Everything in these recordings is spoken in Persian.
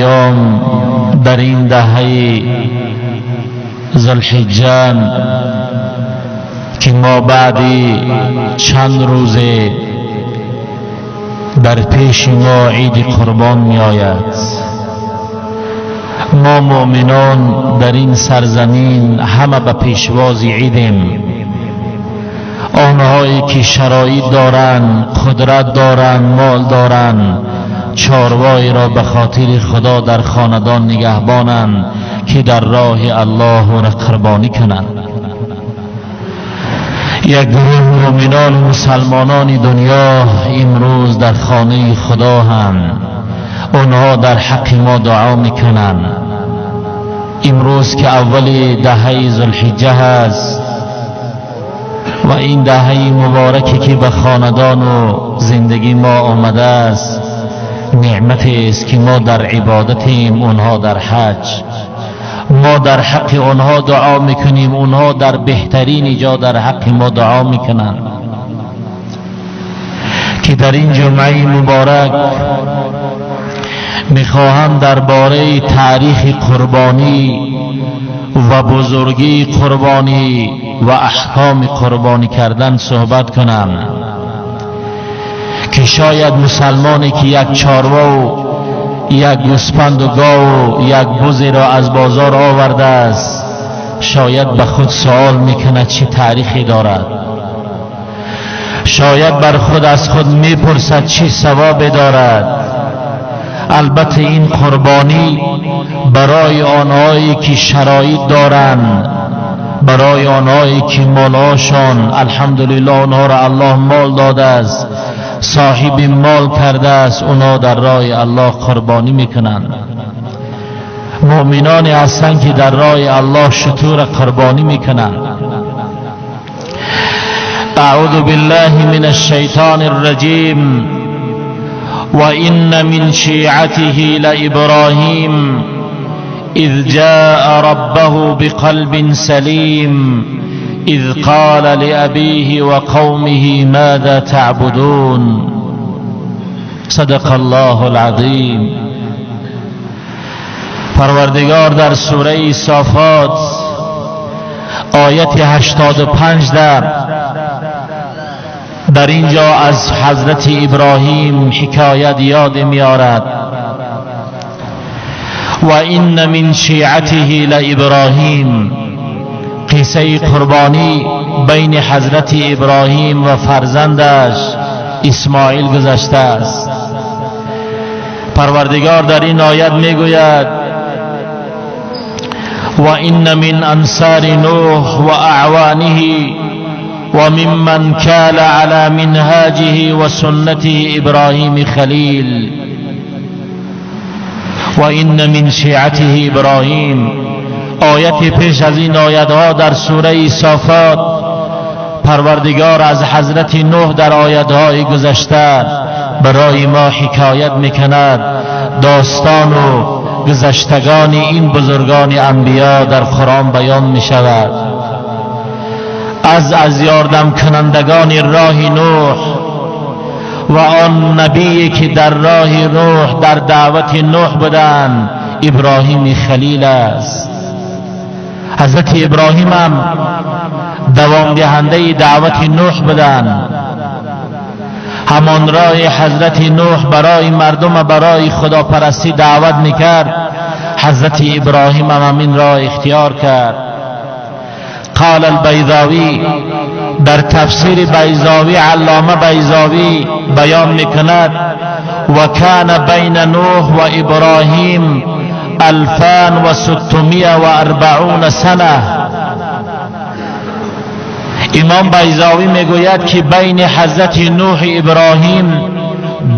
ایام در این دهه ذوالحجه که ما بعدی چند روزه در پیش ما عید قربان می آید. ما مؤمنان در این سرزمین همه به پیشواز عیدیم. آنهایی که شرایط دارند، قدرت دارند، مال دارند، چاروایی را به خاطر خدا در خاندان نگهبانند که در راه الله را قربانی کنند. یک گروه مؤمنان مسلمانان دنیا امروز در خانه خدا هم اونها در حق ما دعا میکنند. امروز که اول دهه ذوالحجه هست و این دهه مبارکی که به خاندان و زندگی ما آمده است، نعمتی است که ما در عبادتیم، اونها در حج. ما در حق اونها دعا میکنیم، اونها در بهترین جا در حق ما دعا میکنند. که در این جمعه مبارک میخواهم درباره تاریخ قربانی و بزرگی قربانی و احکام قربانی کردن صحبت کنم. که شاید مسلمانی که یک چاروا و یک گوسفند و گاو و یک بزی را از بازار آورده است، شاید به خود سوال میکند چه تاریخی دارد. شاید بر خود از خود میپرسد چه ثوابی دارد. البته این قربانی برای آنهایی که شرایط دارند، برای آنهایی که مالاشان الحمدلله آنها را الله مال داده است، صاحب مال کرده است، اونا در راه الله قربانی میکنند. مؤمنانی هستند که در راه الله شتور قربانی میکنند. اعوذ بالله من الشیطان الرجیم. وَإِنَّ مِنْ شِيعَتِهِ لَإِبْرَاهِيمَ إِذْ جَاءَ رَبَّهُ بِقَلْبٍ سَلِيمٍ إِذْ قَالَ لِأَبِيهِ وَقَوْمِهِ مَاذَا تَعْبُدُونَ. صدق الله العظیم. پروردگار در سوره صافات آیت 85 در اینجا از حضرت ابراهیم حکایت یاد می‌آورد. و این من شیعته لابراهیم، قصه قربانی بین حضرت ابراهیم و فرزندش اسماعیل گذشته است. پروردگار در این آیت میگوید و این من انصار نوح و اعوانه و ممن کال علی منهاجه و سنته ابراهیم خلیل. و این من شیعته ابراهیم. آیت پیش از این آیت ها در سوره صافات پروردگار از حضرت نوح در آیت های گذشته برای ما حکایت میکند. داستان و گذشتگان این بزرگان انبیا در قرآن بیان میشود. از یاردم کنندگان راه نوح و آن نبی که در راه نوح در دعوت نوح بودند ابراهیم خلیل است. حضرت ابراهیم هم دوام دهنده دعوت نوح بودند. همان راه حضرت نوح برای مردم برای خداپرستی دعوت میکرد، حضرت ابراهیم هم این راه اختیار کرد. قال البیضاوی در تفسیر بیضاوی، علامه بیضاوی بیان میکند و کان بین نوح و ابراهیم 2640 سنه. امام بیضاوی میگوید که بین حضرت نوح ابراهیم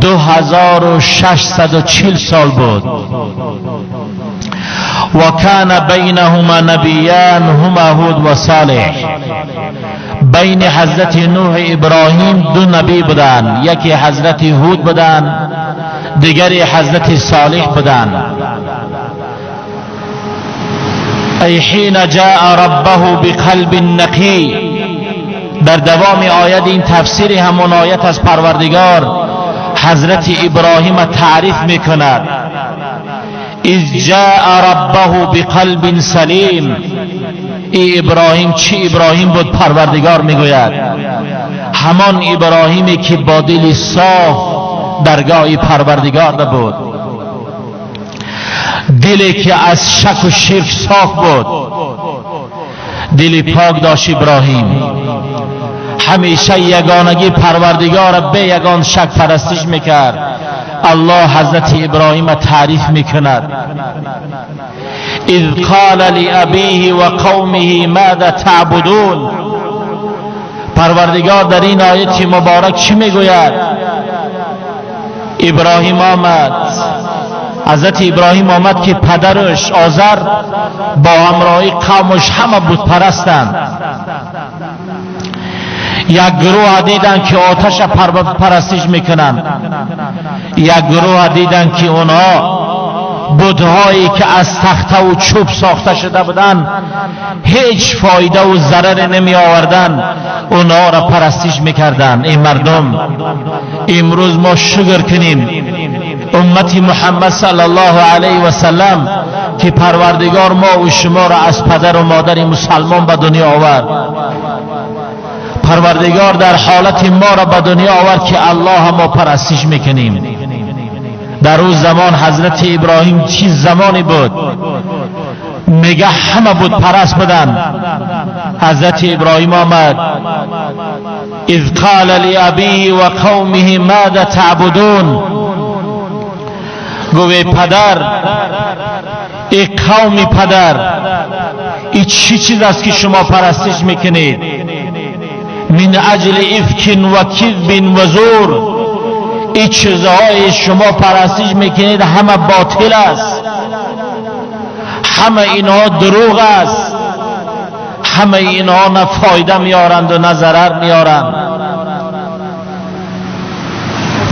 2640 سال بود. و کان بینهما نبیان هما هود و صالح. بین حضرت نوح ابراهیم دو نبی بودند، یکی حضرت هود بودند، دیگری حضرت صالح بودند. ای حین جاء ربه بقلب نقی. در دوام آیت این تفسیر همون آیت از پروردگار حضرت ابراهیم تعریف میکند. اذ جاء ربه بقلب سلیم. ای ابراهیم، چه ابراهیم بود؟ پروردگار میگوید همان ابراهیمی که با دل صاف درگاه پروردگار بود، دلی که از شک و شرک صاف بود، دل پاک داشت ابراهیم. همیشه یگانگی پروردگار به یگان شک پرستش میکرد. الله حضرت ابراهیم تعریف میکند اذ قال لأبیه و قومه ماذا تعبدون. پروردگار در این آیت مبارک چی میگوید؟ ابراهیم آمد، حضرت ابراهیم آمد که پدرش آزر با همراهی قومش همه بت پرستند. یک گروه دیدن که آتش پرستش میکنن، یک گروه دیدن که اونها بت‌هایی که از تخته و چوب ساخته شده بودن هیچ فایده و ضرر نمی آوردن، اونها را پرستش میکردن. این مردم امروز ما شکر کنیم امت محمد صلی الله علیه و سلم که پروردگار ما و شما را از پدر و مادر مسلمان به دنیا آورد. پروردگار در حالت ما را به دنیا آورد که الله ما پرستش میکنیم. در اون زمان حضرت ابراهیم چه زمانی بود؟ میگه همه بود پرست بودن. حضرت ابراهیم آمد اذ قال لأبیه و قومه ماذا تعبدون. گوه پدر، ای قومی پدر، این چی چیز است که شما پرستش میکنید؟ من اجل افک و کذب و زور. این چیزهای شما پرستش میکنید همه باطل است، همه اینها دروغ است، همه اینها نه فایده میارند و نه ضرر میارند.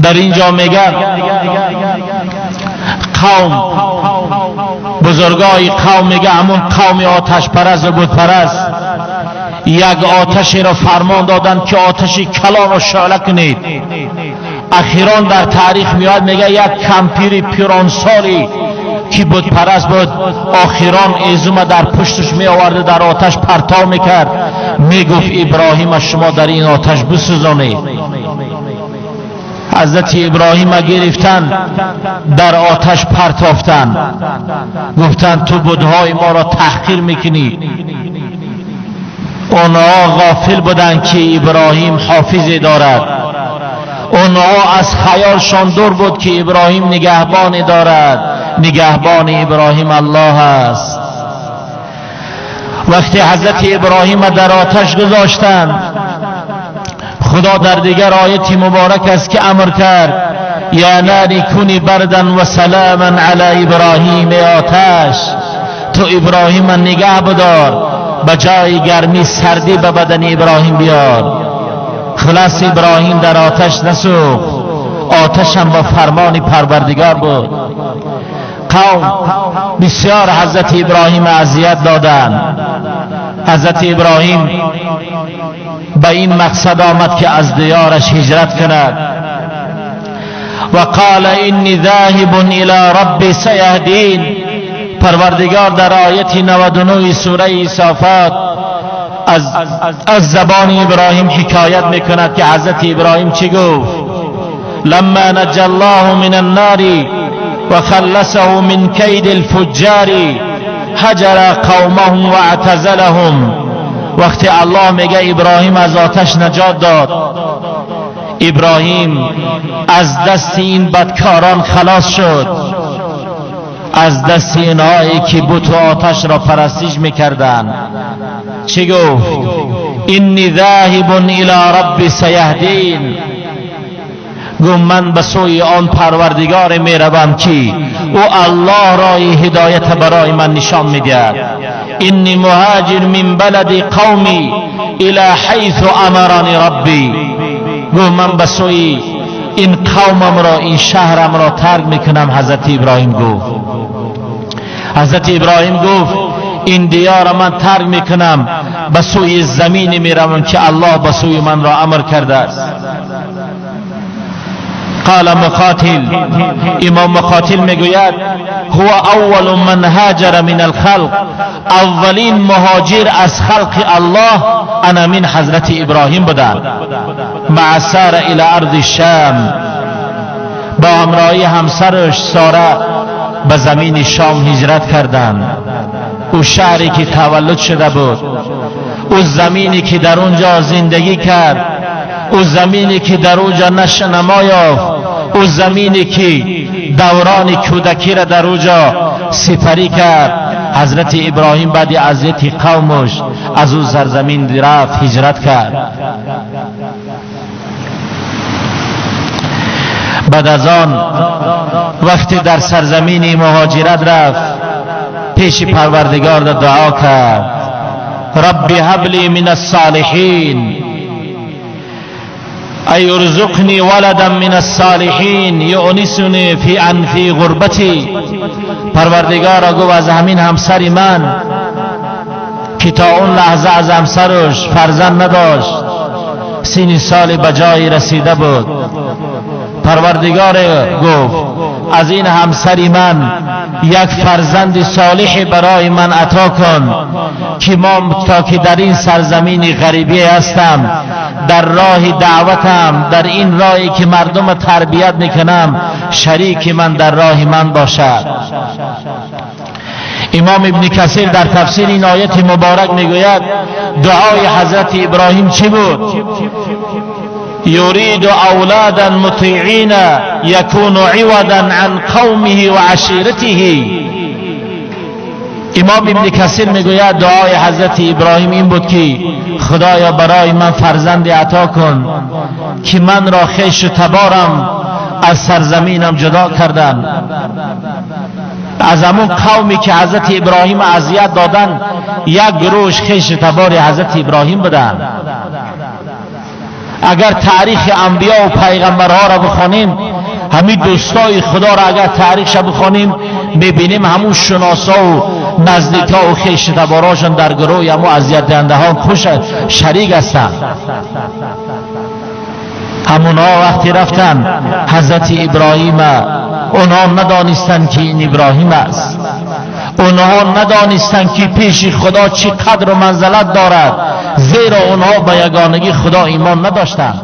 در اینجا میگن قوم، بزرگای قوم میگه همون قوم آتش پرست و بت پرست یک آتشی را فرمان دادن که آتشی کلان و شعله کنید. اخیران در تاریخ میاد میگه یک کمپیر پیرانسالی که بت پرست بود آخیران ایزوم در پشتش می آورده در آتش پرتاب میکرد، میگفت ابراهیم شما در این آتش بسوزانید. حضرت ابراهیم گرفتن در آتش پرتافتن، گفتن تو بت‌های ما را تحقیر میکنی. اونها غافل بودن که ابراهیم حافظی دارد، اونها از خیالشان دور بود که ابراهیم نگهبانی دارد. نگهبان ابراهیم الله است. وقتی حضرت ابراهیم در آتش گذاشتند، خدا در دیگر آیت مبارک است که امر کرد یا ناری کنی بردن و سلاما علی ابراهیم. آتش تو ابراهیم نگه بدار، بجای گرمی سردی به بدن ابراهیم بیار. خلاص ابراهیم در آتش نسوخت، آتش هم با فرمان پروردگار بود. قوم بسیار حضرت ابراهیم اذیت دادند. حضرت ابراهیم به این مقصد آمد که از دیارش هجرت کند و قال انی ذاهب الی ربی سیهدین. پروردگار در آیت 99 سوره صافات از زبان ابراهیم حکایت میکند که حضرت ابراهیم چی گفت؟ لما نجى الله من النار و خلصه من کید الفجار هجر قومهم و اعتزلهم. وقتی الله میگه ابراهیم از آتش نجات داد، ابراهیم از دست این بدکاران خلاص شد، از دست اینهایی که بت و آتش را پرستش میکردند. چی گفت؟ انی ذاهب الی ربی سیهدین. گفت من به سوی آن پروردگار میروم که او الله رای هدایت برای من نشان میدهد. انی مهاجر من بلد قومی الی حیث امرنی ربی. گفت من به سوی این قومم را، این شهرم را ترک میکنم. حضرت ابراهیم گفت، حضرت ابراهیم گفت این دیار من ترک میکنم، به سوی زمین میروم که الله به سوی من را امر کرده است. قال مقاتل، امام مقاتل میگوید هو اول من هاجر من الخلق، اولین مهاجر از خلق الله انا من حضرت ابراهیم بودند. مع ساره الى ارض الشام، با همراهی همسرش ساره به زمین شام هجرت کردند. او شهری که تولد شده بود، او زمینی که در اونجا زندگی کرد، او زمینی که در اونجا نشو نما یافت، او زمینی که دوران کودکی را در اونجا سپری کرد. حضرت ابراهیم بعد اذیت قومش از او سرزمین رفت، هجرت کرد. بعد از آن وقتی در سرزمین مهاجرت رفت، پیش پروردگار دعا کرد رب هب لی من الصالحین، ای ارزقنی ولدا من الصالحین یؤنسنی فی غربتی. پروردگارا گفت از همین همسر من که تا اون لحظه از همسرش فرزند نداشت، 30 سال به جای رسیده بود، پروردگار گفت از این همسری من یک فرزند صالح برای من عطا کن که ما تا که در این سرزمین غریبی هستم، در راه دعوتم، در این راهی که مردم تربیت میکنم، شریک من در راه من باشد. امام ابن کثیر در تفسیر این آیت مبارک میگوید دعای حضرت ابراهیم چی بود؟ یرید اولادا مطیعین یکون عوضا عن قومه و عشیرته. امام ابن کثیر میگوید دعای حضرت ابراهیم این بود که خدایا برای من فرزند عطا کن که من را خویش و تبارم از سرزمینم جدا کردن. از همون قومی که حضرت ابراهیم اذیت دادن، یک گروهش خویش تبار حضرت ابراهیم بودن. اگر تاریخ انبیا و پیغمبرها را بخوانیم، همین دوستای خدا را اگر تاریخش بخوانیم، میبینیم همون شناسا و نزدیکا و خویش تباراشون در گروه همون اذیت دهنده ها خوش شریک هستند. همونها وقتی رفتن حضرت ابراهیم، اونها ندانستند که این ابراهیم است، اونها ندانستند که پیش خدا چی قدر و منزلت دارد، زیرا اونها به یگانگی خدا ایمان نداشتند.